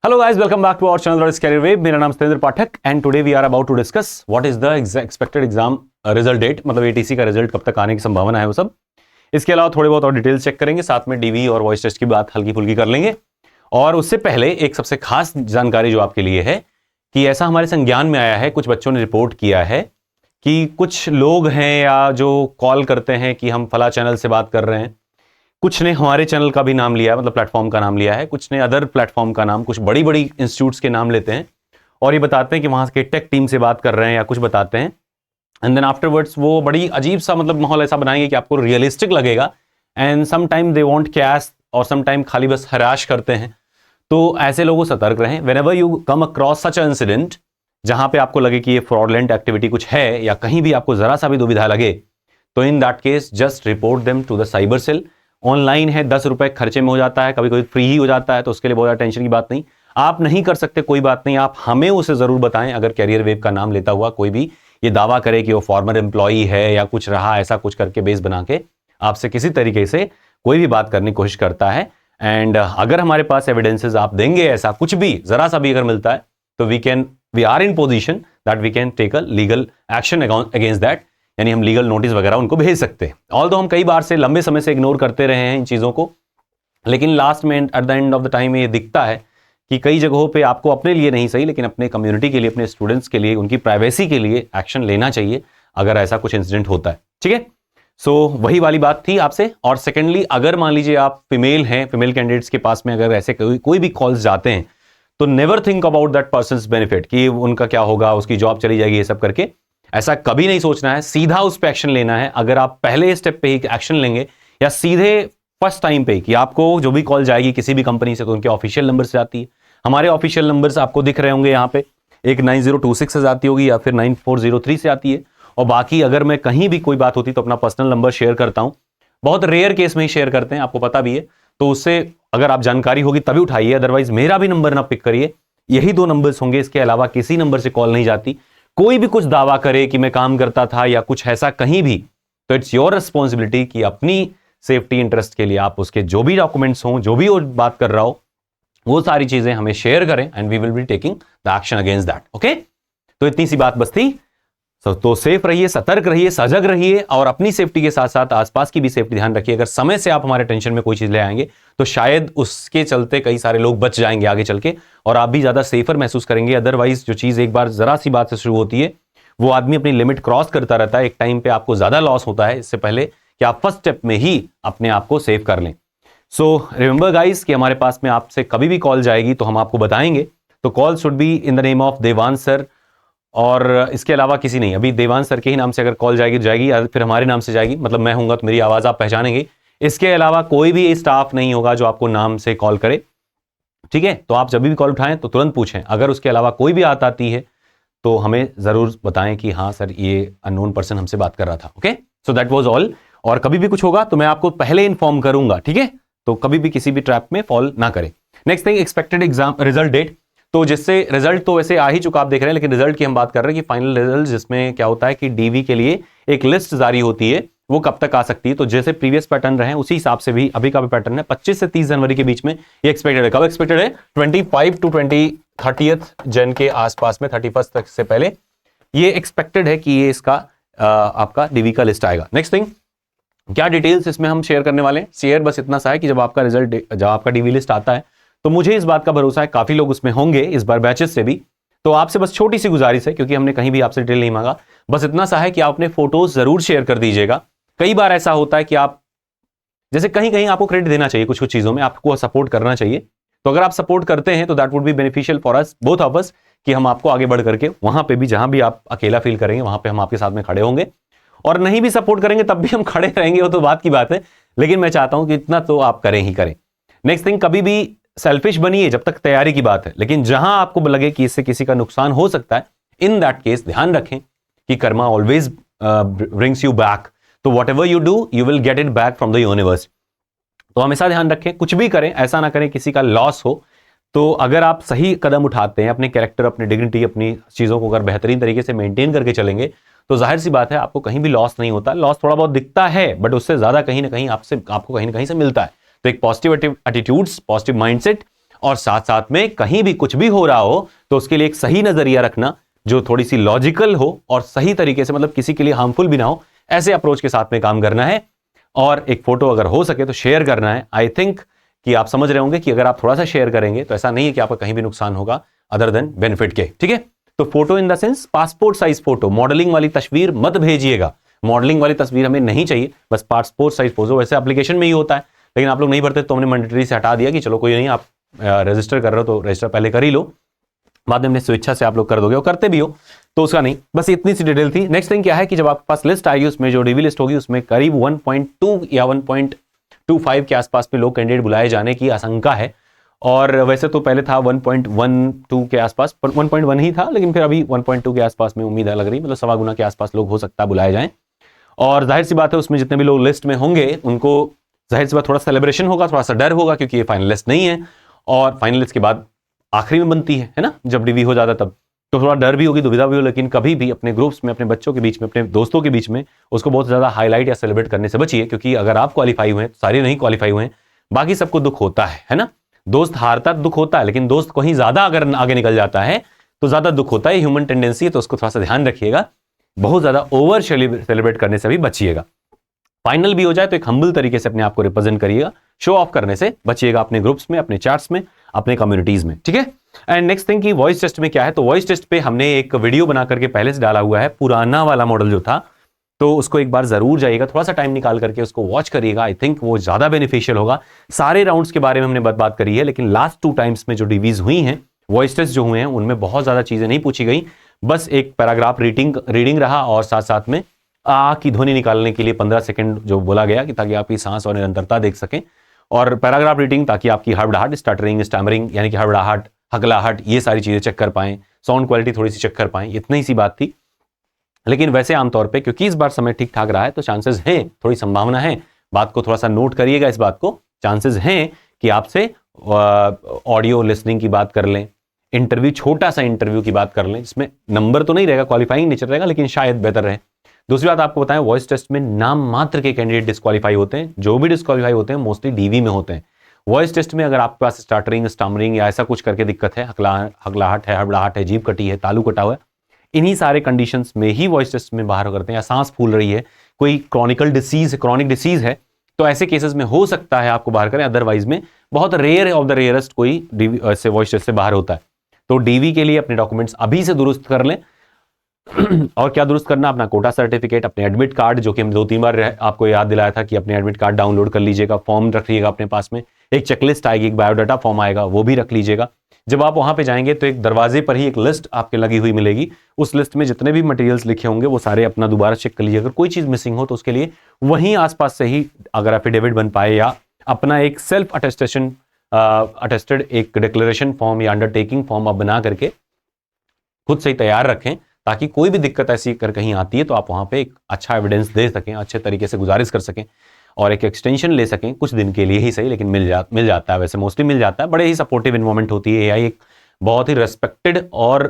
Hello guys, welcome back to our channel that is Career Wave. मेरा नाम सतेंद्र पाठक and today we are about to discuss what is the expected exam result date, मतलब ATC का result कब तक आने की संभावना है वो सब। इसके अलावा थोड़े बहुत और डिटेल्स चेक करेंगे, साथ में डीवी और वॉइस टेस्ट की बात हल्की फुल्की कर लेंगे। और उससे पहले एक सबसे खास जानकारी जो आपके लिए है कि ऐसा हमारे संज्ञान में आया है, कुछ बच्चों ने रिपोर्ट किया है कि कुछ लोग हैं या जो कॉल करते हैं कि हम फला चैनल से बात कर रहे हैं, कुछ ने हमारे चैनल का भी नाम लिया है, मतलब प्लेटफॉर्म का नाम लिया है, कुछ ने अदर प्लेटफॉर्म का नाम, कुछ बड़ी बड़ी इंस्टीट्यूट्स के नाम लेते हैं और ये बताते हैं कि वहां के टेक टीम से बात कर रहे हैं या कुछ बताते हैं। एंड देन आफ्टरवर्ड्स वो बड़ी अजीब सा मतलब माहौल ऐसा बनाएंगे कि आपको रियलिस्टिक लगेगा and some time they want cash और सम टाइम खाली बस हराश करते हैं। तो ऐसे लोगों से सतर्क रहें। Whenever you come across such incident जहां पे आपको लगे कि ये फ्रॉडलेंट एक्टिविटी कुछ है या कहीं भी आपको जरा सा भी दुविधा लगे, तो in that case just report them to the cyber cell. Online है, 10 रुपए खर्चे में हो जाता है, कभी कभी फ्री ही हो जाता है, तो उसके लिए बहुत टेंशन की बात नहीं। आप नहीं कर सकते कोई बात नहीं, आप हमें उसे जरूर बताएं। अगर कैरियर वेव का नाम लेता हुआ कोई भी ये दावा करे कि वो फॉर्मर एम्प्लॉई है या कुछ रहा, ऐसा कुछ करके बेस बना के आपसे किसी तरीके से कोई भी बात करने की कोशिश करता है, एंड अगर हमारे पास एविडेंसेस आप देंगे, ऐसा कुछ भी जरा सा भी अगर मिलता है, तो we are in position that we can take a legal action against that, यानी हम लीगल नोटिस वगैरह उनको भेज सकते हैं। ऑल्दो हम कई बार से लंबे समय से इग्नोर करते रहे हैं इन चीज़ों को, लेकिन लास्ट में at the end of the time ये दिखता है कि कई जगहों पे आपको अपने लिए नहीं सही, लेकिन अपने कम्युनिटी के लिए, अपने स्टूडेंट्स के लिए, उनकी प्राइवेसी के लिए एक्शन लेना चाहिए अगर ऐसा कुछ इंसिडेंट होता है। ठीक है, सो वही वाली बात थी आपसे। और सेकेंडली, अगर मान लीजिए आप फीमेल हैं, फीमेल कैंडिडेट्स के पास में अगर ऐसे कोई भी कॉल्स जाते हैं, तो never think about that persons benefit कि उनका क्या होगा, उसकी जॉब चली जाएगी, ये सब करके ऐसा कभी नहीं सोचना है। सीधा उस पर एक्शन लेना है। अगर आप पहले स्टेप पे ही एक्शन लेंगे या सीधे फर्स्ट टाइम पे कि आपको जो भी कॉल जाएगी किसी भी कंपनी से, तो उनके ऑफिशियल नंबर से आती है। हमारे ऑफिशियल नंबर्स आपको दिख रहे होंगे यहाँ पे, एक 9026 से आती होगी या फिर 9403 से आती है। और बाकी अगर मैं कहीं भी कोई बात होती तो अपना पर्सनल नंबर शेयर करता हूं, बहुत रेयर केस में ही शेयर करते हैं, आपको पता भी है। तो उससे अगर आप जानकारी होगी तभी उठाइए, अदरवाइज मेरा भी नंबर ना पिक करिए। यही 2 नंबर्स होंगे, इसके अलावा किसी नंबर से कॉल नहीं जाती। कोई भी कुछ दावा करे कि मैं काम करता था या कुछ ऐसा कहीं भी, तो इट्स योर रिस्पॉन्सिबिलिटी कि अपनी सेफ्टी इंटरेस्ट के लिए आप उसके जो भी डॉक्यूमेंट्स हों, जो भी वो बात कर रहा हो, वो सारी चीजें हमें शेयर करें and we will be taking the action against that. Okay, तो इतनी सी बात बस थी। तो सेफ रहिए, सतर्क रहिए, सजग रहिए और अपनी सेफ्टी के साथ साथ आसपास की भी सेफ्टी ध्यान रखिए। अगर समय से आप हमारे टेंशन में कोई चीज ले आएंगे तो शायद उसके चलते कई सारे लोग बच जाएंगे आगे चल के और आप भी ज्यादा सेफर महसूस करेंगे। अदरवाइज जो चीज एक बार जरा सी बात से शुरू होती है, वो आदमी अपनी लिमिट क्रॉस करता रहता है। एक टाइम पे आपको ज्यादा लॉस होता है, इससे पहले कि आप फर्स्ट स्टेप में ही अपने आप को सेव कर लें। सो रिमेंबर गाइस कि हमारे पास में आपसे कभी भी कॉल जाएगी तो हम आपको बताएंगे। तो call should be in the name of Devansh sir, और इसके अलावा किसी नहीं। अभी देवांश सर के ही नाम से अगर कॉल जाएगी तो जाएगी, या फिर हमारे नाम से जाएगी, मतलब मैं हूंगा तो मेरी आवाज आप पहचानेंगे। इसके अलावा कोई भी स्टाफ नहीं होगा जो आपको नाम से कॉल करे। ठीक है, तो आप जब भी कॉल उठाएं तो तुरंत पूछें। अगर उसके अलावा कोई भी आती है तो हमें जरूर बताएं कि हाँ सर ये अननोन पर्सन हमसे बात कर रहा था। Okay, so that was all. और कभी भी कुछ होगा तो मैं आपको पहले इन्फॉर्म करूंगा। ठीक है, तो कभी भी किसी भी ट्रैप में फॉल ना करें। Next thing, expected exam result date. तो जिससे रिजल्ट तो वैसे आ ही चुका, आप देख रहे हैं, लेकिन रिजल्ट की हम बात कर रहे हैं कि फाइनल रिजल्ट जिसमें क्या होता है कि डीवी के लिए एक लिस्ट जारी होती है, वो कब तक आ सकती है। तो जैसे प्रीवियस पैटर्न रहे उसी हिसाब से भी अभी का भी पैटर्न है। 25 से 30 जनवरी के बीच में ये एक्सपेक्टेड है। कब एक्सपेक्टेड है? 25 टू 30 जन के आसपास में, 31 तक से पहले ये एक्सपेक्टेड है कि ये इसका आपका डीवी का लिस्ट आएगा। नेक्स्ट थिंग, क्या डिटेल्स इसमें हम शेयर करने वाले हैं? शेयर बस इतना सा है कि जब आपका डीवी लिस्ट आता है तो मुझे इस बात का भरोसा है काफी लोग उसमें होंगे इस बार बैचेस से भी। तो आपसे बस छोटी सी गुजारिश है, क्योंकि हमने कहीं भी आपसे डिटेल नहीं मांगा, बस इतना सा है कि आप अपने फोटोज जरूर शेयर कर दीजिएगा। कई बार ऐसा होता है कि आप जैसे कहीं कहीं आपको क्रेडिट देना चाहिए, कुछ कुछ चीजों में आपको सपोर्ट करना चाहिए। तो अगर आप सपोर्ट करते हैं तो that would be beneficial for us, both of us, कि हम आपको आगे बढ़ करके वहां पे भी, जहां भी आप अकेला फील करेंगे वहां पे हम आपके साथ में खड़े होंगे। और नहीं भी सपोर्ट करेंगे तब भी हम खड़े रहेंगे, वो तो बात की बात है, लेकिन मैं चाहता हूं कि इतना तो आप करें ही करें। नेक्स्ट थिंग, कभी भी सेल्फिश बनिए जब तक तैयारी की बात है, लेकिन जहां आपको लगे कि इससे किसी का नुकसान हो सकता है, इन दैट केस ध्यान रखें कि karma always brings you back. तो whatever you do you will get it back from the universe. तो हमेशा ध्यान रखें, कुछ भी करें ऐसा ना करें किसी का लॉस हो। तो अगर आप सही कदम उठाते हैं, अपने कैरेक्टर, अपनी डिग्निटी, अपनी चीजों को अगर बेहतरीन तरीके से मेंटेन करके चलेंगे, तो जाहिर सी बात है आपको कहीं भी लॉस नहीं होता। लॉस थोड़ा बहुत दिखता है, बट उससे ज्यादा कहीं ना कहीं आपको कहीं ना कहीं से मिलता है। तो एक पॉजिटिव एटीट्यूड्स, पॉजिटिव माइंडसेट और साथ साथ में कहीं भी कुछ भी हो रहा हो तो उसके लिए एक सही नजरिया रखना जो थोड़ी सी लॉजिकल हो और सही तरीके से, मतलब किसी के लिए हार्मफुल भी ना हो, ऐसे अप्रोच के साथ में काम करना है। और एक फोटो अगर हो सके तो शेयर करना है। आई थिंक कि आप समझ रहे होंगे कि अगर आप थोड़ा सा शेयर करेंगे तो ऐसा नहीं है कि आपका कहीं भी नुकसान होगा अदर देन बेनिफिट के, ठीक है। तो photo in the sense passport size photo, modelling वाली तस्वीर मत भेजिएगा, मॉडलिंग वाली तस्वीर हमें नहीं चाहिए, बस पासपोर्ट साइज फोटो। वैसे एप्लीकेशन में ही होता है, लेकिन आप लोग नहीं भरते तो हमने मैंडेटरी से हटा दिया कि चलो कोई नहीं, आप रजिस्टर कर रहे हो तो रजिस्टर पहले कर ही लो, बाद में अपने स्वेच्छा से आप लोग कर दोगे और करते भी हो तो उसका नहीं। बस इतनी सी डिटेल थी। नेक्स्ट थिंग क्या है कि जब आपके पास लिस्ट आएगी उसमें जो डीवी लिस्ट होगी उसमें करीब 1.2 या 1.25 के आसपास में लोग कैंडिडेट बुलाए जाने की आशंका है। और वैसे तो पहले था 1.12 के आसपास, 1.1 ही था, लेकिन फिर अभी 1.2 के आसपास में उम्मीद है लग रही, मतलब 1.25 गुना के आसपास लोग हो सकता है बुलाए जाएं। और जाहिर सी बात है उसमें जितने भी लोग लिस्ट में होंगे उनको जाहिर सी बात थोड़ा सेलिब्रेशन होगा, थोड़ा सा डर होगा, क्योंकि ये फाइनलिस्ट नहीं है और फाइनलिस्ट के बाद आखिरी में बनती है ना, जब डीवी हो जाता तब तो थोड़ा डर भी होगी, दुविधा भी हो। लेकिन कभी भी अपने ग्रुप्स में, अपने बच्चों के बीच में, अपने दोस्तों के बीच में उसको बहुत ज्यादा हाईलाइट या सेलिब्रेट करने से बचिए, क्योंकि अगर आप क्वालिफाई हुए, सारे नहीं क्वालिफाई हुए, बाकी सबको दुख होता है ना। दोस्त हारता दुख होता है, लेकिन दोस्त कहीं ज्यादा अगर आगे निकल जाता है तो ज्यादा दुख होता है, ह्यूमन टेंडेंसी है, तो उसको थोड़ा सा ध्यान रखिएगा। बहुत ज्यादा ओवर सेलिब्रेट करने से भी बचिएगा। फाइनल भी हो जाए तो एक हम्बल तरीके से अपने आप को रिप्रेजेंट करिएगा, शो ऑफ करने से बचिएगा अपने ग्रुप्स में, अपने चैट्स में, अपने कम्युनिटीज में, ठीक है। एंड नेक्स्ट थिंग की वॉइस टेस्ट में क्या है, तो वॉइस टेस्ट पे हमने एक वीडियो बना करके पहले से डाला हुआ है, पुराना वाला मॉडल जो था, तो उसको एक बार जरूर जाइएगा, थोड़ा सा टाइम निकाल करके उसको वॉच करिएगा। आई थिंक वो ज्यादा बेनिफिशियल होगा। सारे राउंड्स के बारे में हमने बात करी है, लेकिन लास्ट 2 टाइम्स में जो डीवीज हुई हैं, वॉइस टेस्ट जो हुए हैं, उनमें बहुत ज्यादा चीजें नहीं पूछी गई, बस एक पैराग्राफ रीडिंग रहा और साथ साथ में आ की ध्वनि निकालने के लिए 15 सेकंड जो बोला गया कि ताकि आपकी सांस और निरंतरता देख सकें, और पैराग्राफ रीडिंग ताकि आपकी हड़बड़ाहट, स्टटरिंग, स्टैमरिंग यानी कि हड़बड़ाहट, हकलाहट, ये सारी चीजें चेक कर पाएं, साउंड क्वालिटी थोड़ी सी चेक कर पाएं, इतनी सी बात थी। लेकिन वैसे आमतौर पे क्योंकि इस बार समय ठीक ठाक रहा है तो चांसेस हैं, थोड़ी संभावना है, बात को थोड़ा सा नोट करिएगा इस बात को, चांसेस हैं कि आपसे ऑडियो लिसनिंग की बात कर लें, इंटरव्यू, छोटा सा इंटरव्यू की बात कर लें, जिसमें नंबर तो नहीं रहेगा, क्वालिफाइंग नेचर रहेगा, लेकिन शायद बेहतर रहे। दूसरी बात आपको बताएं, वॉइस टेस्ट में नाम मात्र के कैंडिडेट डिस्क्वालीफाई होते हैं, जो भी डिस्क्वालीफाई होते हैं मोस्टली डीवी में होते हैं। वॉइस टेस्ट में अगर आपके पास स्टार्टरिंग, स्टमरिंग या ऐसा कुछ करके दिक्कत है, हकलाहट है, हड़बड़ाहट है, जीभ कटी है, तालू कटा हुआ है, इन्हीं सारे कंडीशंस में ही वॉइस टेस्ट में बाहर करते हैं, या सांस फूल रही है, कोई क्रॉनिक डिसीज है, तो ऐसे केसेस में हो सकता है आपको बाहर करें, अदरवाइज में बहुत रेयर ऑफ द रेयरेस्ट कोई ऐसे वॉइस टेस्ट से बाहर होता है। तो डीवी के लिए अपने डॉक्यूमेंट्स अभी से दुरुस्त कर लें। और क्या दुरुस्त करना, अपना कोटा सर्टिफिकेट, अपने एडमिट कार्ड, जो कि हम 2-3 बार आपको याद दिलाया था कि अपने एडमिट कार्ड डाउनलोड कर लीजिएगा, फॉर्म रखिएगा अपने पास में, एक चेकलिस्ट आएगी, एक बायोडाटा फॉर्म आएगा, वो भी रख लीजिएगा। जब आप वहां पे जाएंगे तो एक दरवाजे पर ही एक लिस्ट आपके लगी हुई मिलेगी, उस लिस्ट में जितने भी मटेरियल्स लिखे होंगे वो सारे अपना दोबारा चेक कर लीजिए। अगर कोई चीज मिसिंग हो तो उसके लिए वहीं आसपास से ही अगर एफिडेविट बन पाए या अपना एक सेल्फ अटेस्टेड एक डिक्लेरेशन फॉर्म या अंडरटेकिंग फॉर्म आप बना करके खुद से ही तैयार रखें, ताकि कोई भी दिक्कत ऐसी कर कहीं आती है तो आप वहां पे एक अच्छा एविडेंस दे सकें, अच्छे तरीके से गुजारिश कर सकें और एक एक्सटेंशन ले सकें, कुछ दिन के लिए ही सही, लेकिन मिल जाता है, वैसे मोस्टली मिल जाता है। बड़े ही सपोर्टिव इन्वायरमेंट होती है एआई, एक बहुत ही रेस्पेक्टेड और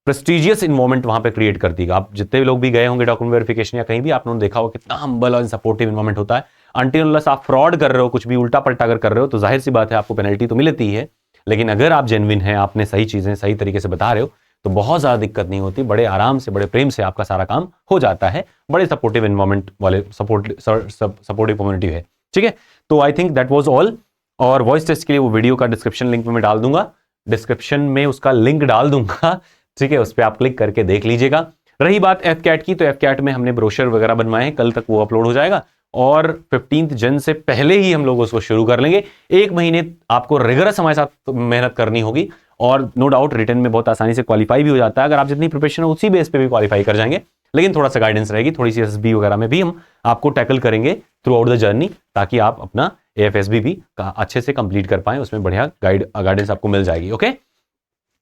प्रेस्टिजियस इन्वायरमेंट वहां पे क्रिएट करती है। आप जितने भी लोग भी गए होंगे डॉक्यूमेंट वेरिफिकेशन या कहीं भी, आपने देखा होगा कितना हम्बल और सपोर्टिव इन्वायरमेंट होता है। अनटिल अनलेस आप फ्रॉड कर रहे हो, कुछ भी उल्टा पलटा अगर कर रहे हो तो जाहिर सी बात है आपको पेनल्टी तो मिलती है, लेकिन अगर आप जेन्युइन हैं, आपने सही चीजें सही तरीके से बता रहे हो तो बहुत ज्यादा दिक्कत नहीं होती, बड़े आराम से, बड़े प्रेम से आपका सारा काम हो जाता है। बड़े सपोर्टिव एनवायरनमेंट वाले सपोर्टिव कम्युनिटी है, ठीक है। तो I think that was all. और वॉइस टेस्ट के लिए वो वीडियो का डिस्क्रिप्शन लिंक में मैं डाल दूंगा, डिस्क्रिप्शन में उसका लिंक डाल दूंगा, ठीक है, उस पर आप क्लिक करके देख लीजिएगा। रही बात एफकैट की, तो एफकैट में हमने ब्रोशर वगैरह बनवाए हैं, कल तक वो अपलोड हो जाएगा और 15 जन से पहले ही हम लोग उसको शुरू कर लेंगे। 1 महीने आपको रिगरस हमारे साथ मेहनत करनी होगी और नो डाउट रिटर्न में बहुत आसानी से क्वालिफाई भी हो जाता है। अगर आप जितनी प्रिपरेशन हो उसी बेस पे भी क्वालिफाई कर जाएंगे, लेकिन थोड़ा सा गाइडेंस रहेगी, थोड़ी सी एसएसबी वगैरह में भी हम आपको टैकल करेंगे थ्रू आउट द जर्नी, ताकि आप अपना एएफएसबी भी अच्छे से कंप्लीट कर पाएं, उसमें बढ़िया गाइडेंस आपको मिल जाएगी। Okay,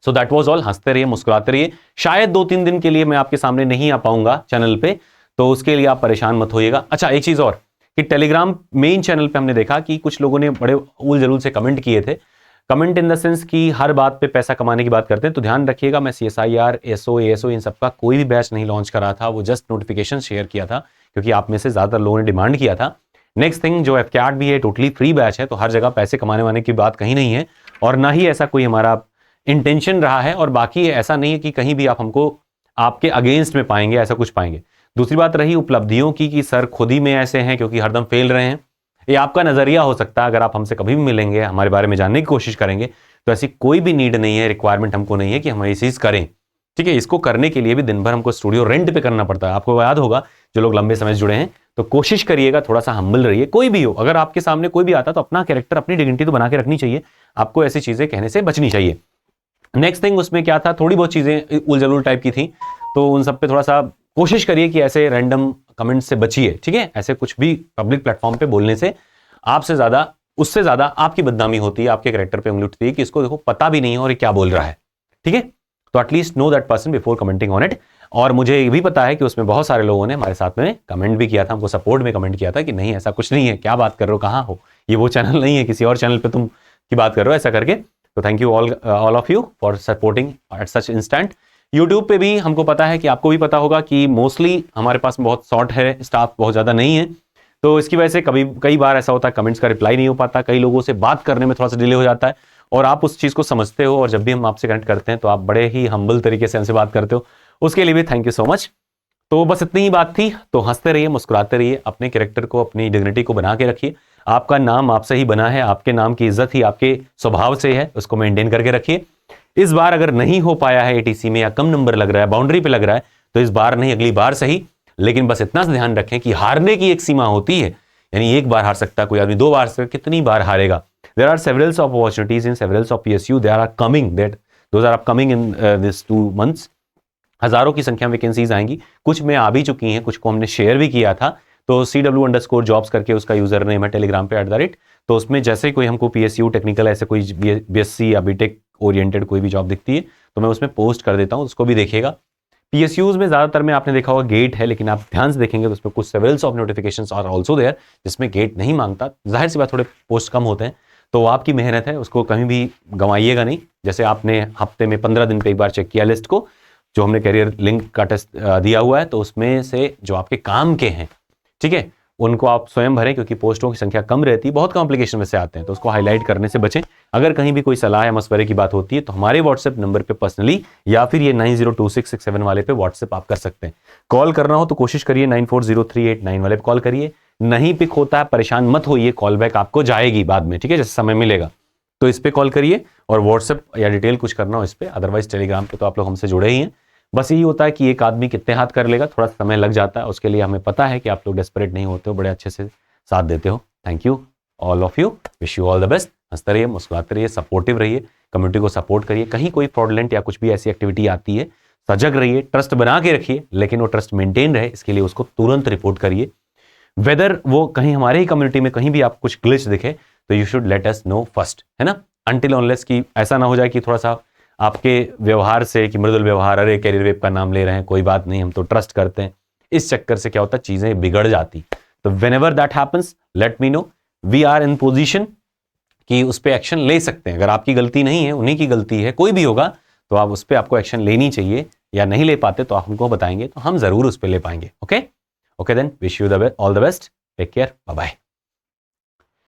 so that was all. हंसते रहिए, मुस्कुराते रहिए। शायद 2-3 दिन के लिए मैं आपके सामने नहीं आ पाऊंगा चैनल पे, तो उसके लिए आप परेशान मत होइएगा। अच्छा, एक चीज और कि टेलीग्राम मेन चैनल पे हमने देखा कि कुछ लोगों ने बड़े उल जलूल से कमेंट किए थे, कमेंट इन द सेंस कि हर बात पे पैसा कमाने की बात करते हैं। तो ध्यान रखिएगा, मैं CSIR, SO, ASO इन सबका कोई भी बैच नहीं लॉन्च करा था, वो जस्ट नोटिफिकेशन शेयर किया था क्योंकि आप में से ज्यादातर लोगों ने डिमांड किया था। नेक्स्ट थिंग, जो एफकैट भी है टोटली फ्री बैच है, तो हर जगह पैसे कमाने वाने की बात कहीं नहीं है। और ना ही ऐसा कोई हमारा इंटेंशन रहा है, और बाकी ऐसा नहीं है कि कहीं भी आप हमको आपके अगेंस्ट में पाएंगे, ऐसा कुछ पाएंगे। दूसरी बात रही उपलब्धियों की कि सर खुद ही में ऐसे हैं क्योंकि हरदम फेल रहे हैं, ये आपका नजरिया हो सकता है। अगर आप हमसे कभी भी मिलेंगे, हमारे बारे में जानने की कोशिश करेंगे, तो ऐसी कोई भी नीड नहीं है, रिक्वायरमेंट हमको नहीं है कि हम ये चीज करें, ठीक है। इसको करने के लिए भी दिन भर हमको स्टूडियो रेंट पे करना पड़ता है। आपको याद होगा जो लोग लंबे समय से जुड़े हैं, तो कोशिश करिएगा थोड़ा सा हम्बल रहिए। कोई भी हो, अगर आपके सामने कोई भी आता तो अपना कैरेक्टर, अपनी डिग्निटी तो बना के रखनी चाहिए, आपको ऐसी चीजें कहने से बचनी चाहिए। नेक्स्ट थिंग उसमें क्या था, थोड़ी बहुत चीजें उलझुल टाइप की थी, तो उन सब पे थोड़ा सा कोशिश करिए कि ऐसे रैंडम कमेंट से बचिए, ठीक है। ऐसे कुछ भी पब्लिक प्लेटफॉर्म पे बोलने से आपसे ज्यादा, उससे ज्यादा आपकी बदनामी होती है, आपके कैरेक्टर पे उंगली उठती है कि इसको देखो पता भी नहीं है और ये क्या बोल रहा है, ठीक है। तो at least know that person before commenting on it. और मुझे ये भी पता है कि उसमें बहुत सारे लोगों ने हमारे साथ में कमेंट भी किया था, हमको सपोर्ट में कमेंट किया था कि नहीं ऐसा कुछ नहीं है, क्या बात कर रहे हो, कहाँ हो, ये वो चैनल नहीं है, किसी और चैनल पे तुम की बात कर रहे हो, ऐसा करके। तो thank you all of you for supporting at such instant. YouTube पे भी हमको पता है कि आपको भी पता होगा कि मोस्टली हमारे पास बहुत शॉर्ट है, स्टाफ बहुत ज़्यादा नहीं है, तो इसकी वजह से कई बार ऐसा होता है कमेंट्स का रिप्लाई नहीं हो पाता, कई लोगों से बात करने में थोड़ा सा डिले हो जाता है, और आप उस चीज़ को समझते हो, और जब भी हम आपसे कनेक्ट करते हैं तो आप बड़े ही हम्बल तरीके से हमसे बात करते हो, उसके लिए भी थैंक यू सो मच। तो बस इतनी ही बात थी। तो हंसते रहिए, मुस्कुराते रहिए, अपने कैरेक्टर को, अपनी डिग्निटी को बना के रखिए। आपका नाम आपसे ही बना है, आपके नाम की इज्जत ही आपके स्वभाव से है, उसको मेंटेन करके रखिए। इस बार अगर नहीं हो पाया है एटीसी में, या कम नंबर लग रहा है, बाउंड्री पे लग रहा है, तो इस बार नहीं, अगली बार सही, लेकिन बस इतना ध्यान रखें कि हारने की एक सीमा होती है, यानी एक बार हार सकता है कोई आदमी, 2 बार से कितनी बार हारेगा। There are severals of opportunities in severals of PSU, they are coming, those are upcoming in this 2 months। हजारों की संख्या में वैकेंसीज आएंगी, कुछ में आ भी चुकी हैं, कुछ को हमने शेयर भी किया था। तो CW_jobs करके उसका यूजर नेम है टेलीग्राम पे @ तो उसमें जैसे कोई हमको PSU टेक्निकल ऐसे कोई BSc या बीटेक ओरिएंटेड कोई भी जॉब दिखती है तो मैं उसमें पोस्ट कर देता हूँ, उसको भी देखिएगा। PSUs में ज्यादातर में आपने देखा होगा गेट है, लेकिन आप ध्यान से देखेंगे तो उसमें कुछ severals of notifications are also there जिसमें गेट नहीं मांगता। जाहिर सी बात थोड़े पोस्ट कम होते हैं, तो आपकी मेहनत है, उसको कहीं भी गंवाइएगा नहीं। जैसे आपने हफ्ते में 15 दिन पे एक बार चेक किया लिस्ट को, जो हमने करियर लिंक का टेस्ट दिया हुआ है, तो उसमें से जो आपके काम के हैं, ठीक है, उनको आप स्वयं भरें, क्योंकि पोस्टों की संख्या कम रहती है, बहुत कम एप्लीकेशन में से आते हैं, तो उसको हाईलाइट करने से बचें। अगर कहीं भी कोई सलाह या मशवरे की बात होती है तो हमारे व्हाट्सएप नंबर पे पर्सनली या फिर ये 902667 वाले पे व्हाट्सएप आप कर सकते हैं। कॉल करना हो तो कोशिश करिए 940389 वाले पे कॉल करिए। नहीं पिक होता है परेशान मत होइए, कॉल बैक आपको जाएगी बाद में, ठीक है, जैसे समय मिलेगा तो इस पे कॉल करिए। और व्हाट्सएप या डिटेल कुछ करना हो इस पे, अदरवाइज टेलीग्राम पे तो आप लोग हमसे जुड़े ही हैं। बस यही होता है कि एक आदमी कितने हाथ कर लेगा, थोड़ा समय लग जाता है, उसके लिए हमें पता है कि आप लोग डेस्परेट नहीं होते हो, बड़े अच्छे से साथ देते हो। Thank you all of you, wish you all the best. हंसते रहिए, मुस्कुराते रहिए, सपोर्टिव रहिए, कम्युनिटी को सपोर्ट करिए। कहीं कोई फ्रॉडलेंट या कुछ भी ऐसी एक्टिविटी आती है, सजग रहिए, ट्रस्ट बना के रखिए, लेकिन वो ट्रस्ट मेंटेन रहे इसके लिए उसको तुरंत रिपोर्ट करिए। वेदर वो कहीं हमारे ही कम्युनिटी में कहीं भी आपको कुछ ग्लिच दिखे तो you should let us know first, है ना, अनटिल अनलेस कि ऐसा ना हो जाए कि थोड़ा सा आपके व्यवहार से कि मृदुल व्यवहार, अरे कैरियर वेब का नाम ले रहे हैं, कोई बात नहीं, हम तो ट्रस्ट करते हैं, इस चक्कर से क्या होता है चीजें बिगड़ जाती। तो whenever that happens let me know, we are in position कि उस पर एक्शन ले सकते हैं। अगर आपकी गलती नहीं है, उन्हीं की गलती है, कोई भी होगा तो आप उस पर आपको एक्शन लेनी चाहिए, या नहीं ले पाते तो आप हमको बताएंगे तो हम जरूर उस पर ले पाएंगे। Okay okay then, wish you all the best, take care, bye bye.